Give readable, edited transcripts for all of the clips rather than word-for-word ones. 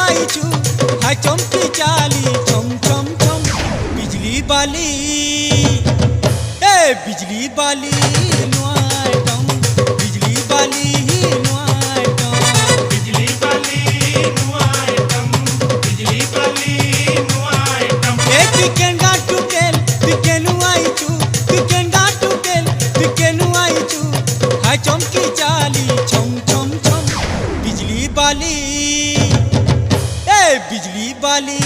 आई छू हाय चमकी चाली चम चम चम बिजली बाली ए बिजली बाली नुआय टम बिजली बाली नुआय टम बिजली बाली नुआय टम बिजली बाली नुआय टम ए टिकेंगा टुकेल टिकेनु आई छू टिकेंगा टुकेल टिकेनु आई छू हाय चमकी चाली चम चम चम बिजली बाली ए बिजली बाली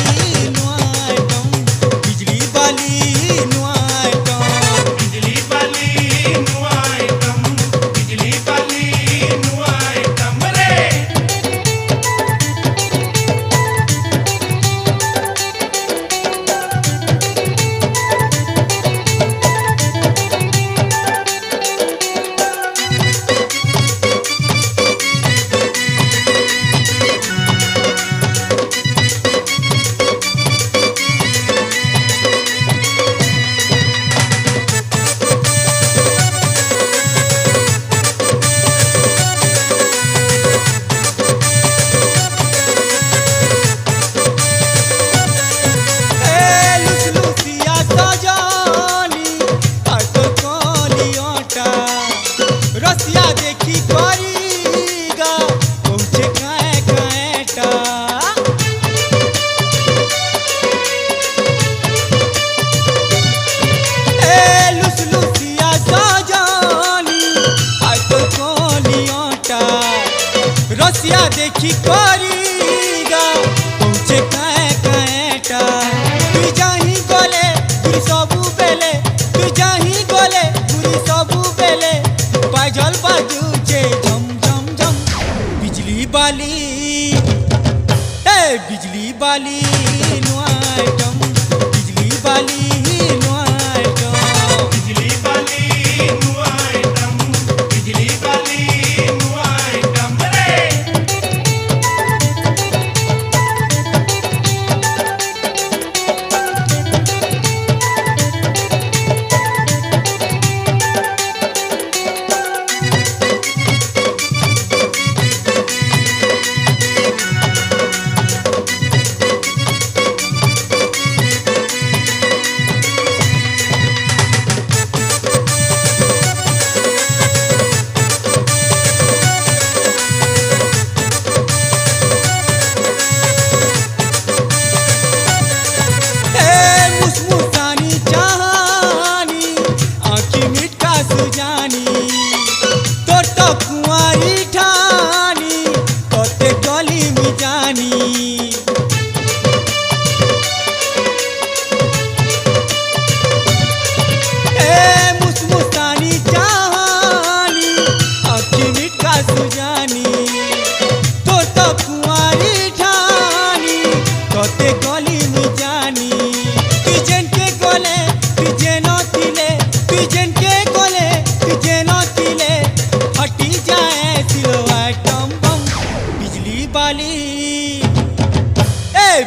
नुआय टम बिजली बाली नुआय टम बिजली बाली नुआय टम बिजली बाली नुआय टम रे रसिया देखी करीगा पहुँचे काए काएटा ए लुस लुसिया सजानी आटो कोलियोटा रसिया देखी करीगा पहुँचे काए काएटा तू जाही गोले तुरी सबू बेले तू जाही गोले तुरी सबू बेले बाजल बाजूचे झम झम झम बिजली बाली ए बिजली बाली नुआय टम बिजली बाली नुआय टम बिजली बाली नुआय टम बिजली बाली नुआय टम रे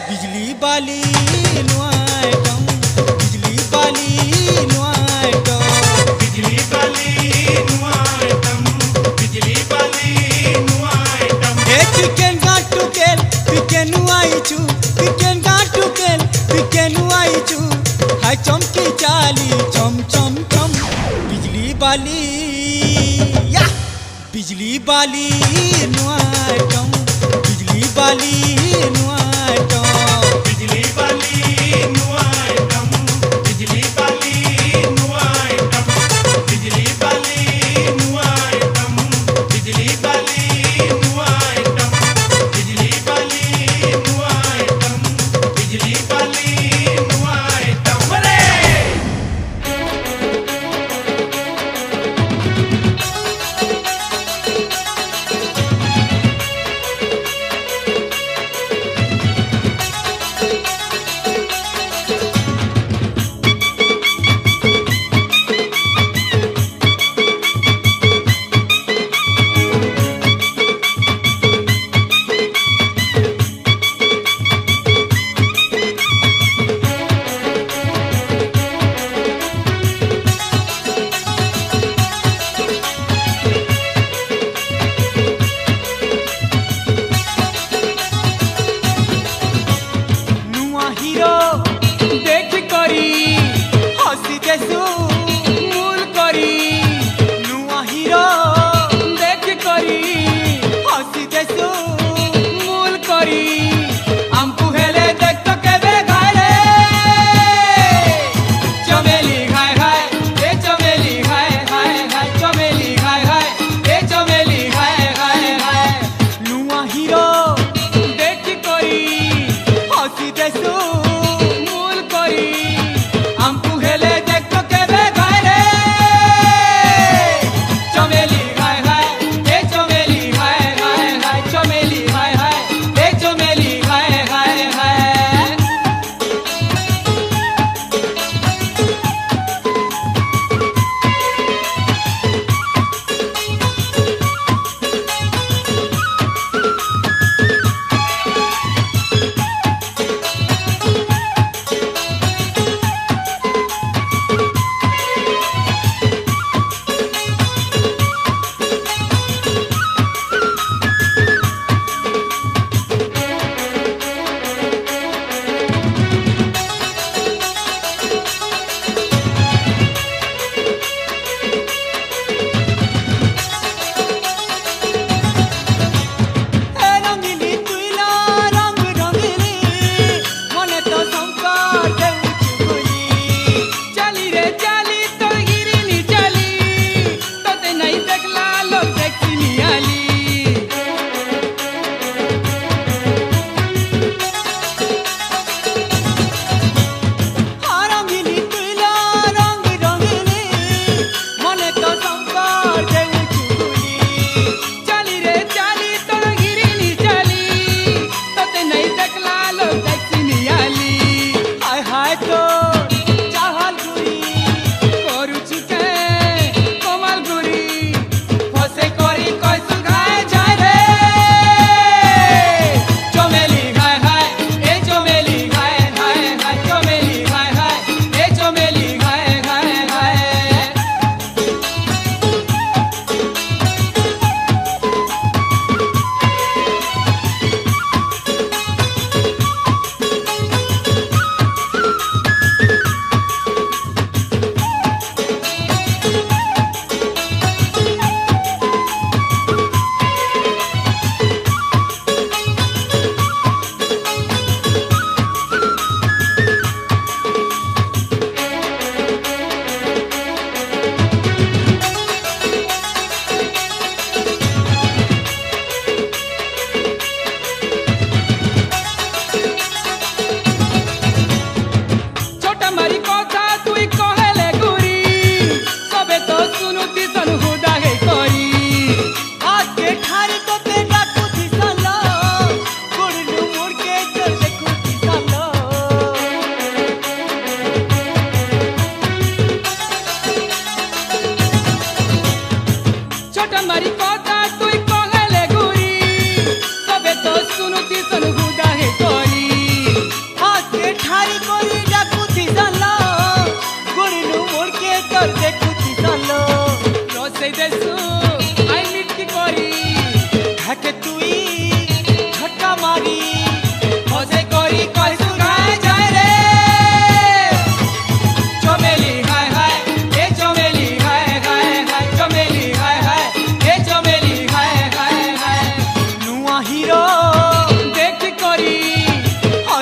बिजली बाली नुआय टम बिजली बाली नुआय टम बिजली बाली नुआय टम बिजली बाली नुआय टम ए चिकन गाटू केल चिकन आई छू चिकन गाटू केल चिकन आई छू हाय चमकी चाली चम चम चम बिजली बाली या बिजली बाली नुआय टम बिजली बाली नुआय टम बिजली बाली नुआय टम बिजली बाली नुआय टम बिजली बाली नुआय टम बिजली बाली नुआय टम बिजली बाली नुआय टम बिजली बाली नुआय टम रे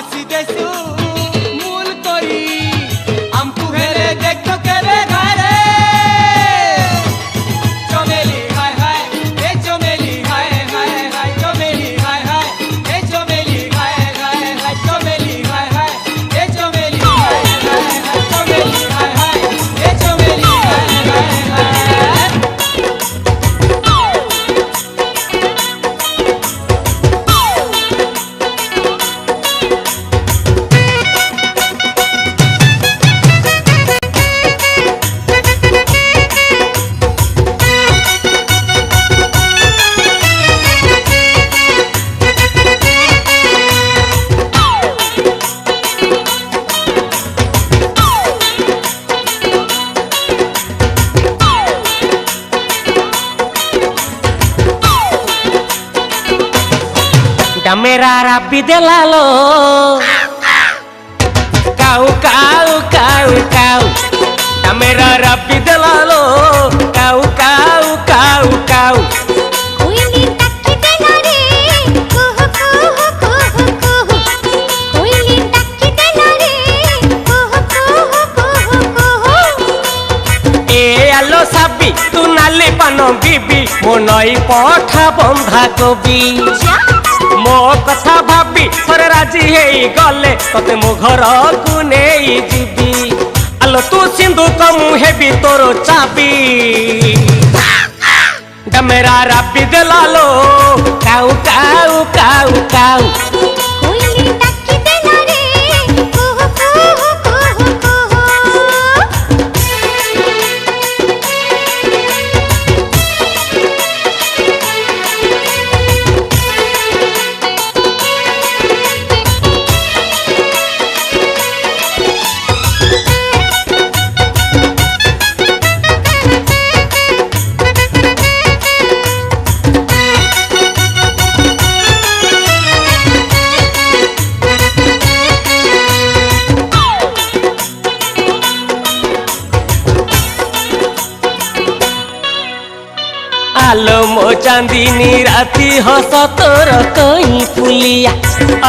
हसी देसु मूल कोरी हमको हेरे देखो केरे घरे चमेली हाय हाय ए चमेली हाय हाय हाय चमेली हाय हाय ए चमेली हाय हाय हाय चमेली हाय हाय ए चमेली हाय हाय हाय चमेली हाय हाय ए चमेली हाय हाय हाय डमेरा रब्बी दिलालो काऊ काऊ काऊ काऊ डमेरा रब्बी दिलालो काऊ काऊ काऊ काऊ कोयली टक्की देला रे कुहू कुहू कुहू कुहू कोयली टक्की देला रे कुहू कुहू कुहू कुहू ए आलो साबी तू नाली पानो बीबी मो नई पठा बंधा कबी मो कथा भाबी थरे राजी हेई गले तते मो घर को नेई जीबी आलो तू सिंधु कमु हेबी तोरो चाबी डमेरा रब्बी दिलालो काऊ काऊ काऊ काऊ कोयली टक्की देला रे कुहू कुहू कुहू कुहू आलो मो चांदीनी राती हस तोर कहीं फुलिया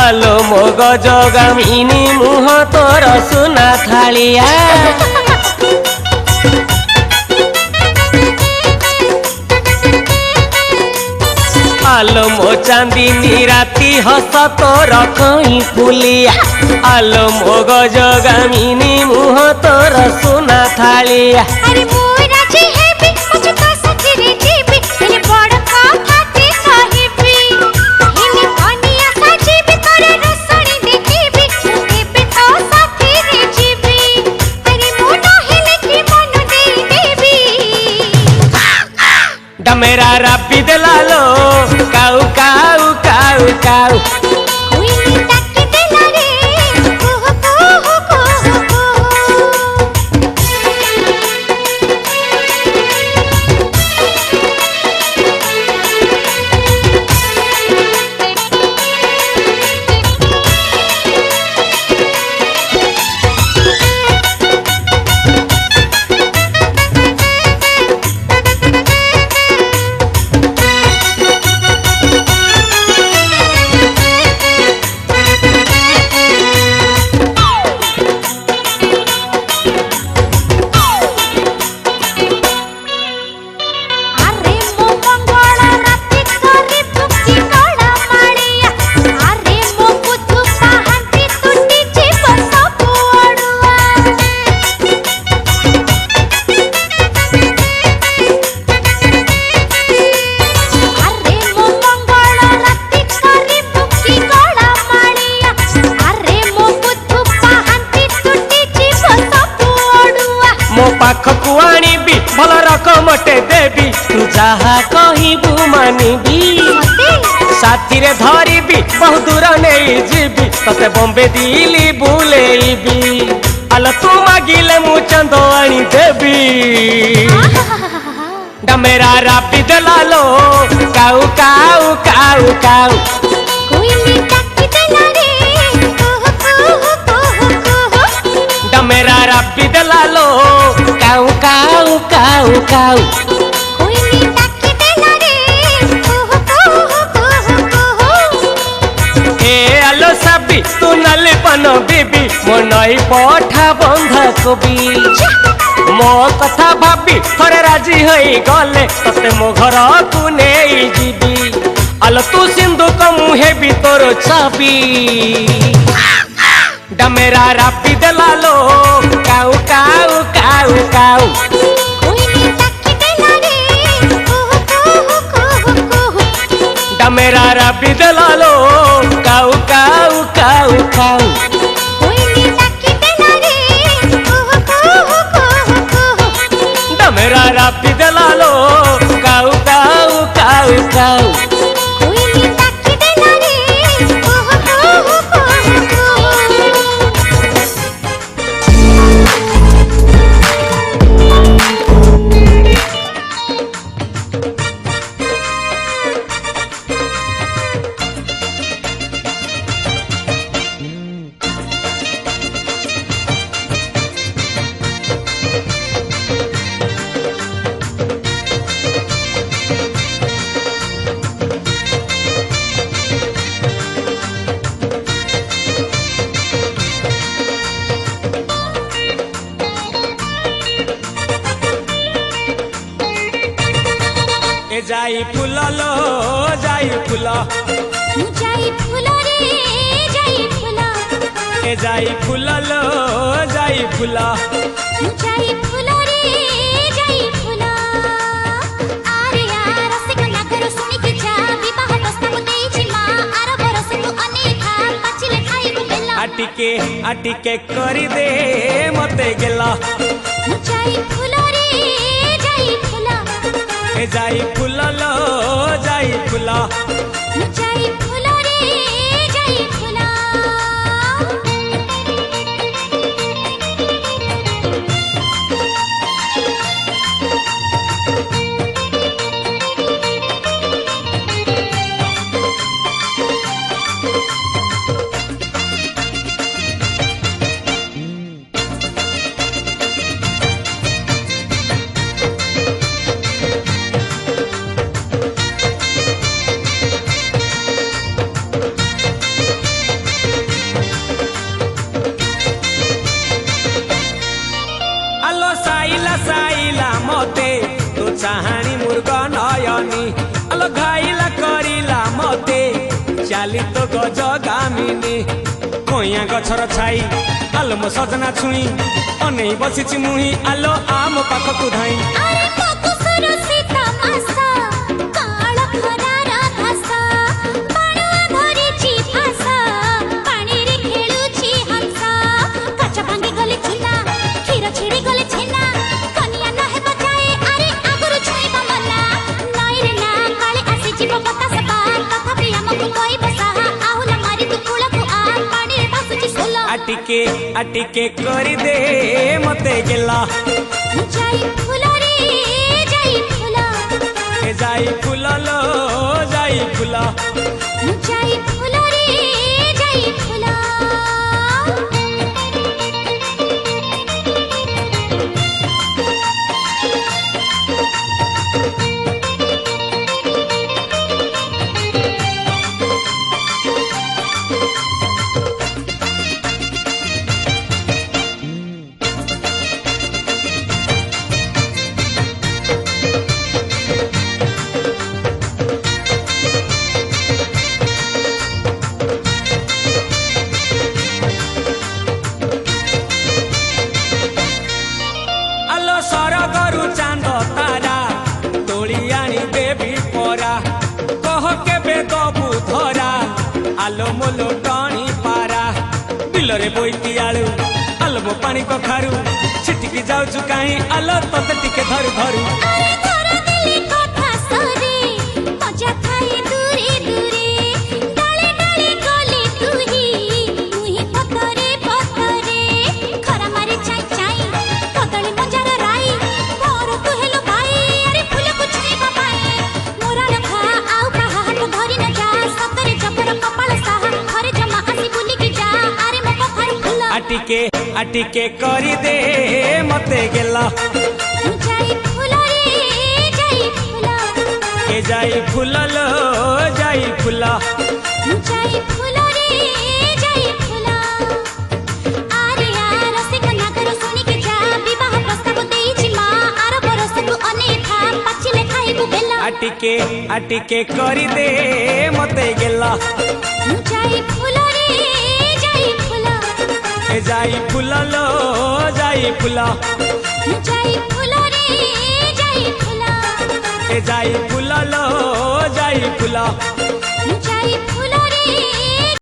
आलो मो गजगामिनी मुह तोर सुना थालिया आलो मो चांदीनी राती हस तोर कहीं फुलिया आलो मो गजगामिनी मुह तोर सुना थालिया अरे मोरा जी है भी मुझे तो सचरे जीबी तेरे बड़ कथा ते कहिबी हिने कनिया सजीबी तोरे रसणी देखिबी एबे तो साथी रे जीबी अरे मोनो हेले की मन दे देबी डमेरा रब्बी दिलालो काऊ काऊ काऊ काऊ कोयली टक्की देला रे कुहू कुहू कुहू कुहू अरे मो मंगल राती करी भुक्ति कड़ा माड़िया अरे मो पुतु पाहंती टूटी जीव सब अड़ुआ अरे मो मंगल राती करी भुक्ति कड़ा माड़िया अरे मो पुतु पाहंती टूटी जीव सब अड़ुआ मो पाखकु आनिबी भल रकमटे देबी तू जाहा कहिबू मानिबी साथी रे धरिबी बहु दूर नहीं जीबी तते बॉम्बे दिल्ली बुलेइबी आलो तू मागिले मु चंदो आनी देबी डमेरा रब्बी दिलालो काऊ काऊ काऊ काऊ कोयली टक्की देला रे कुहू कुहू कुहू कुहू डमेरा रब्बी दिलालो काऊ काऊ काऊ काऊ कोयली टक्की देला रे कुहू कुहू कुहू कुहू ए आलो सब बेबी तू नाली पान बेबी मो नई पठा बंधा कोबी मो कथा भाबी थरे राजी होई गले तते मो घर को नेई जीबी आलो तू सिंधु कमु हेबी तोर चाबी डमेरा रापी देलालो काऊ काऊ काऊ काऊ कोइली ताकी देला रे कुहू कुहू कुहू कुहू डमेरा रापी देलालो काऊ काऊ काऊ काऊ कोइली ताकी देला रे कुहू कुहू कुहू कुहू डमेरा रापी देलालो काऊ काऊ काऊ काऊ कोइली ताकी देला रे कुहू कुहू कुहू कुहू ए जाई फूल लो जाई फूल जाई फूल रे जाई फूल ए जाई फूल लो जाई फूल जाई फूल रे जाई फूल आरे यार रसिका नागर सुनी के जा विवाह प्रस्ताव देइछि मां आर बरस तू अनेखा पाचिले खाइबु बेला आटिके करी दे मते गेला जाई फूल रे जाई फूल ए जाई फूल लो जाई फूल जाई फूल रे जाई फूल आलो साइला साइला मते तो चाहानी मुर्ग नयनी आलो घाइला करिला मते चाली तो गज गामिनी कोइया गछर छाई आलो मो सजना छुई अनै बसिछि मुही आलो आम पाखकु धाई अरे मकुसुर सीता मासा काळ खरारा घासा पाणुआ धरिछि फासा पानी रे खेलुछि हंसा काचा भांगी गले चुना क्षीर छिड़ी गले छेना कनिया न हे बजाए अरे आगुरु छुईबा मना नई रे ना काले आसी जीव बतास पार तथापि हमकु कोई बसा आहुला मारी तू कुळकु आ पानी रे भासुछि सोला आटिके करी दे मते गेला जाई फूल रे जाई फूल ए जाई फूल लो जाई फूल जाई फूल रे जाई फूल आलो सरगरु चांद तारा तोली आनी देवी परा कह केबे दबु धरा आलो मोलो टणी पारा बिलरे बोइती आलू आलो मो पानी कखारू छिटिकी जाउछु काई आलो तते टिके धरु धरु अरे धरा दिली कथा सरे मजा खाए दूरे दूरे डाले डाले गले तुही पतरे पतरे खरा मारे चाई चाई कदली मंजार राई मोर तू हेलो भाई अरे फूल को छुईबा भाई मोरा लखा आउ कहा हाथ धरी न जा सतरे जबर कपाल साहा घरे जमा आसी बुली की जा अरे मो कथार फूल आटिके करी दे मते गेला जाई फूल रे जाई फूल ए जाई फूल लो जाई फूल जाई फूल रे जाई आटिके करी दे मते गेला जाई फूल रे जाई फूल ए जाई फुला लो जाई फुला जाई फूल रे जाई फूल ए जाई फुला लो जाई फुला